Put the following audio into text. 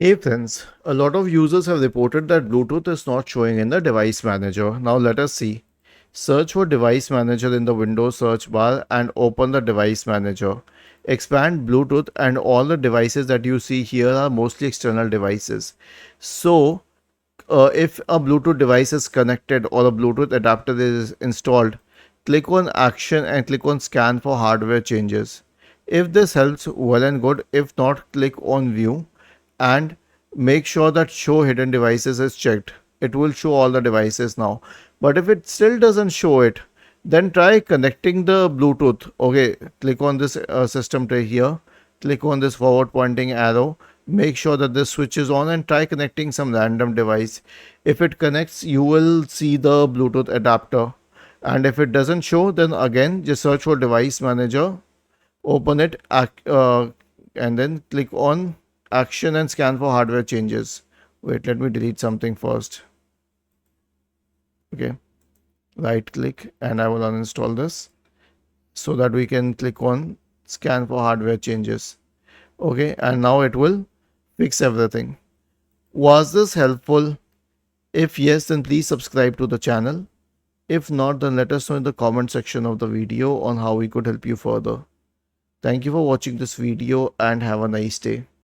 Hey friends, a lot of users have reported that Bluetooth is not showing in the device manager. Now let us see. Search for device manager in the Windows search bar and open the device manager. Expand Bluetooth and all the devices that you see here are mostly external devices. So if a Bluetooth device is connected or a Bluetooth adapter is installed, click on Action and click on Scan for hardware changes. If this helps, well and good. If not, click on View and make sure that Show Hidden Devices is checked. It will show all the devices now. But if it still doesn't show it, then try connecting the Bluetooth. Okay, click on this system tray here. Click on this forward pointing arrow. Make sure that this switch is on and try connecting some random device. If it connects, you will see the Bluetooth adapter. And if it doesn't show, then again just search for device manager, open it, and then click on action and scan for hardware changes. Wait, let me delete something first. Okay, right click and I will uninstall this so that we can click on scan for hardware changes. Okay, and now it will fix everything. Was this helpful? If yes, then please subscribe to the channel. If not, then let us know in the comment section of the video on how we could help you further. Thank you for watching this video and have a nice day.